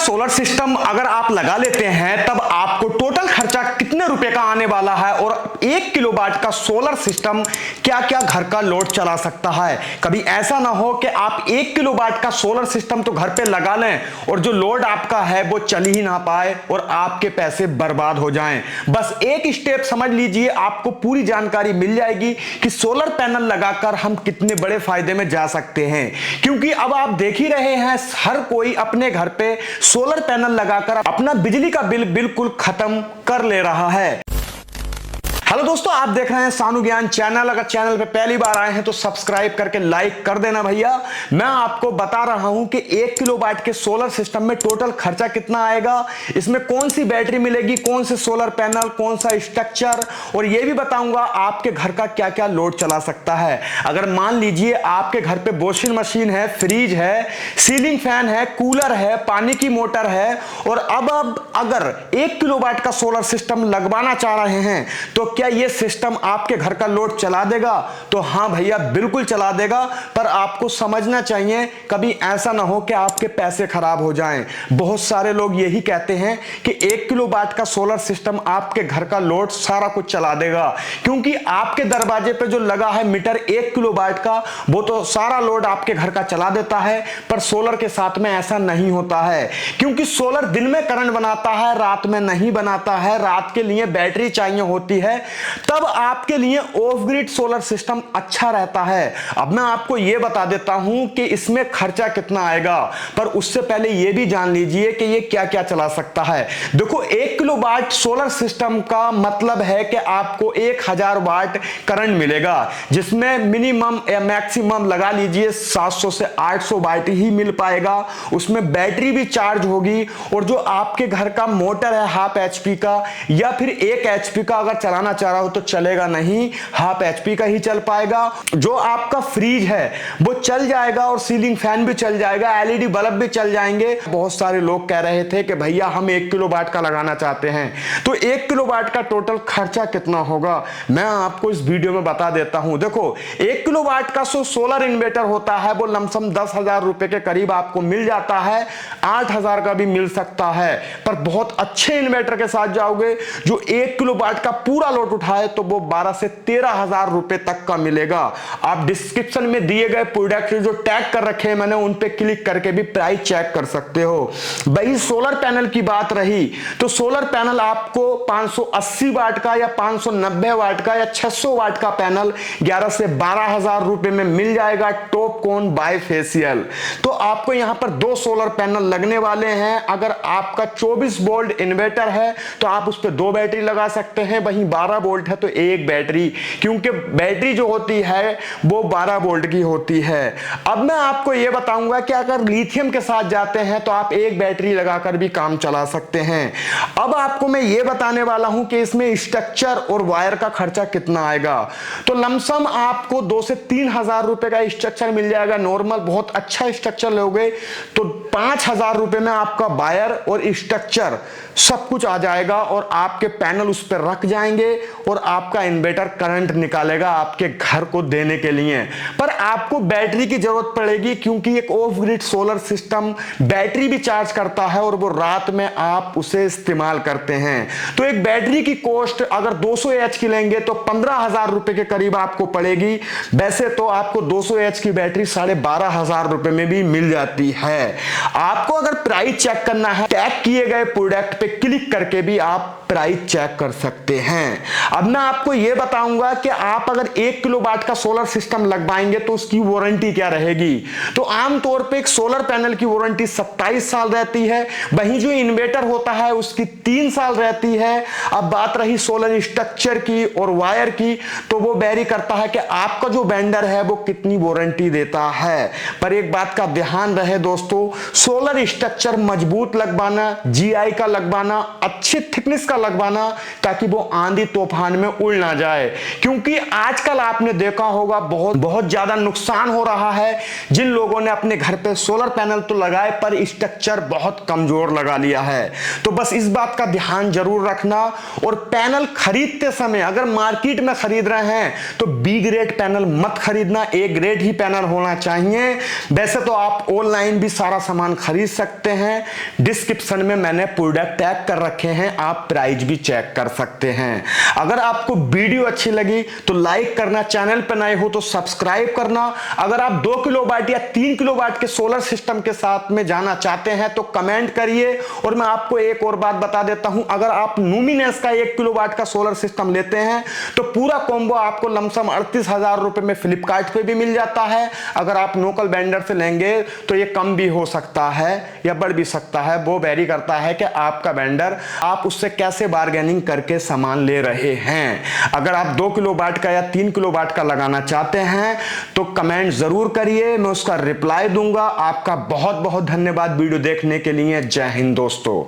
Solar system अगर आप लगा लेते हैं तब आपको टोटल खर्चा कितने रुपए का आने वाला है और 1 किलोवाट का सोलर सिस्टम क्या क्या घर का लोड चला सकता है। कभी ऐसा ना हो कि आप 1 किलोवाट का सोलर सिस्टम तो घर पे लगा लें और जो लोड आपका है वो चल ही ना पाए और आपके पैसे बर्बाद हो जाएं। बस एक स्टेप समझ लीजिए, आपको पूरी जानकारी मिल जाएगी कि सोलर पैनल लगाकर हम कितने बड़े फायदे में जा सकते हैं। क्योंकि अब आप देख ही रहे हैं हर कोई अपने घर पे सोलर पैनल लगाकर अपना बिजली का बिल बिल्कुल खत्म कर ले रहा है। हेलो दोस्तों, आप देख रहे हैं सानू ज्ञान चैनल। अगर चैनल पे पहली बार आए हैं तो सब्सक्राइब करके लाइक कर देना भैया। मैं आपको बता रहा हूं कि 1 किलोवाट के सोलर सिस्टम में टोटल खर्चा कितना आएगा, इसमें कौन सी बैटरी मिलेगी, कौन से सोलर पैनल, कौन सा स्ट्रक्चर, और यह भी बताऊंगा आपके घर का क्या क्या लोड चला सकता है। अगर मान लीजिए आपके घर पे वॉशिंग मशीन है, फ्रिज है, सीलिंग फैन है, कूलर है, पानी की मोटर है और अब अगर 1 किलोवाट का सोलर सिस्टम लगवाना चाह रहे हैं तो क्या यह सिस्टम आपके घर का लोड चला देगा? तो हां भैया, बिल्कुल चला देगा। पर आपको समझना चाहिए कभी ऐसा ना हो कि आपके पैसे खराब हो जाएं। बहुत सारे लोग यही कहते हैं कि 1 किलोवाट का सोलर सिस्टम आपके घर का लोड सारा कुछ चला देगा, क्योंकि आपके दरवाजे पे जो लगा है मीटर 1 किलोवाट का वो तो सारा लोड आपके घर का चला देता है। पर सोलर के साथ में ऐसा नहीं होता है, क्योंकि सोलर दिन में करंट बनाता है, रात में नहीं बनाता है। रात के लिए बैटरी चाहिए होती है, तब आपके लिए ऑफ ग्रिड सोलर सिस्टम अच्छा रहता है। अब मैं आपको यह बता देता हूं कि इसमें खर्चा कितना आएगा, पर उससे पहले यह भी जान लीजिए कि यह क्या क्या चला सकता है। देखो, 1 किलोवाट सोलर सिस्टम का मतलब है कि आपको 1000 वाट करंट मिलेगा, जिसमें मिनिमम या मैक्सिमम लगा लीजिए 700 से 800 वाट ही मिल पाएगा। उसमें बैटरी भी चार्ज होगी और जो आपके घर का मोटर है हाफ एचपी का या फिर 1 एचपी का अगर चलाना चाह रहा हो तो चलेगा नहीं, हाफ एचपी का ही चल पाएगा। जो आपका फ्रिज है वो चल जाएगा और सीलिंग फैन भी चल जाएगा, एलईडी बल्ब भी चल जाएंगे। बहुत सारे लोग कह रहे थे कि भैया हम 1 किलोवाट का लगाना चाहते हैं, तो 1 किलोवाट का टोटल खर्चा कितना होगा मैं आपको इस वीडियो में बता देता हूं। देखो, 1 किलोवाट का सोलर इन्वर्टर होता है वो लमसम 10,000 रुपए के करीब आपको मिल जाता है, 8,000 का भी मिल सकता है। पर बहुत अच्छे इन्वर्टर के साथ जाओगे जो 1 किलोवाट का पूरा लोड उठाए तो वो 12 से 13,000 रुपए तक का मिलेगा। आप डिस्क्रिप्शन में दिए गए प्रोडक्ट जो टैग कर रखे हैं मैंने, उन पे क्लिक करके भी प्राइस चेक कर सकते हो। भाई, सोलर पैनल की बात रही तो सोलर पैनल आपको 580 वाट का या 590 वाट का या 600 वाट का पैनल 11 से 12,000 रुपए में मिल जाएगा, टॉप कोन बायफेशियल। तो आपको यहां पर 2 सोलर पैनल लगने वाले हैं। अगर आपका 24 वोल्ट इन्वर्टर है तो आप उस पर 2 बैटरी लगा सकते हैं, वहीं 12 वोल्ट है तो 1 बैटरी, क्योंकि बैटरी जो होती है वो 12 वोल्ट की होती है। अब मैं आपको यह बताऊंगा कि अगर लिथियम के साथ जाते हैं तो आप 1 बैटरी लगाकर भी काम चला सकते हैं। अब आपको मैं यह बताने वाला हूं कि इसमें स्ट्रक्चर और वायर का खर्चा कितना आएगा। तो लमसम आपको 2 से 3,000 रुपए का स्ट्रक्चर मिल जाएगा। नॉर्मल बहुत अच्छा स्ट्रक्चर लोगे तो 5,000 रुपए में आपका वायर और स्ट्रक्चर सब कुछ आ जाएगा और आपके पैनल उस पर रख जाएंगे और आपका इन्वर्टर करंट निकालेगा आपके घर को देने के लिए। पर आपको बैटरी की जरूरत पड़ेगी, क्योंकि एक of grid solar system battery भी चार्ज करता है और वो रात में आप उसे इस्तेमाल करते हैं। तो एक बैटरी की कॉस्ट अगर 200 एच की लेंगे तो 15,000 रुपए के करीब आपको पड़ेगी। वैसे तो आपको 200 एच की बैटरी 12,500 रुपए में भी मिल जाती है। आपको अगर प्राइस चेक करना है, टैग किए गए प्रोडक्ट पे क्लिक करके भी आप प्राइस चेक कर सकते हैं। अब मैं आपको यह बताऊंगा कि आप अगर 1 किलोवाट का सोलर सिस्टम लगवाएंगे तो उसकी वारंटी क्या रहेगी। तो आमतौर पे एक सोलर पैनल की वारंटी 27 साल रहती है, वहीं जो इन्वर्टर होता है उसकी 3 साल रहती है। अब बात रही सोलर स्ट्रक्चर की और वायर की, तो वो वेरी करता है कि आपका जो वेंडर है वो कितनी वारंटी देता है। पर एक बात का ध्यान रहे दोस्तों, सोलर स्ट्रक्चर मजबूत लगवाना, जीआई का लगवाना, अच्छी थिकनेस का लगवाना, ताकि वो आंधी तूफान में उड़ ना जाए, क्योंकि आजकल आपने देखा होगा बहुत ज्यादा नुकसान हो रहा है। जिन लोगों ने अपने घर पे सोलर पैनल तो लगाए पर स्ट्रक्चर बहुत कमजोर लगा लिया है, तो बस इस बात का ध्यान जरूर रखना। और पैनल खरीदते समय अगर मार्केट में खरीद रहे हैं तो बी ग्रेड पैनल मत खरीदना, ए ग्रेड ही पैनल होना चाहिए। वैसे तो आप ऑनलाइन भी सारा सामान खरीद सकते हैं, डिस्क्रिप्शन में मैंने प्रोडक्ट टैग कर रखे हैं, आप प्राइस भी चेक कर सकते हैं। अगर आपको वीडियो अच्छी लगी तो लाइक करना, चैनल पर नए हो तो सब्सक्राइब करना। अगर आप 2 किलोवाट या 3 किलोवाट के सोलर सिस्टम के साथ में जाना चाहते हैं तो कमेंट करिए। और मैं आपको एक और बात बता देता हूं, अगर आप लुमिनेंस का 1 किलोवाट का सोलर सिस्टम लेते हैं तो पूरा कॉम्बो आपको लमसम 38,000 रुपए में फ्लिपकार्ट पे भी मिल जाता है। अगर आप लोकल वेंडर से लेंगे तो ये कम भी हो सकता है या बढ़ भी सकता है, वो वेरी करता है कि आपका वेंडर आप उससे कैसे बार्गेनिंग करके सामान ले रहे हैं। अगर आप 2 किलोवाट का या 3 किलोवाट का लगाना चाहते हैं तो कमेंट जरूर करिए, मैं उसका रिप्लाई दूंगा। आपका बहुत बहुत धन्यवाद वीडियो देखने के लिए। जय हिंद दोस्तों।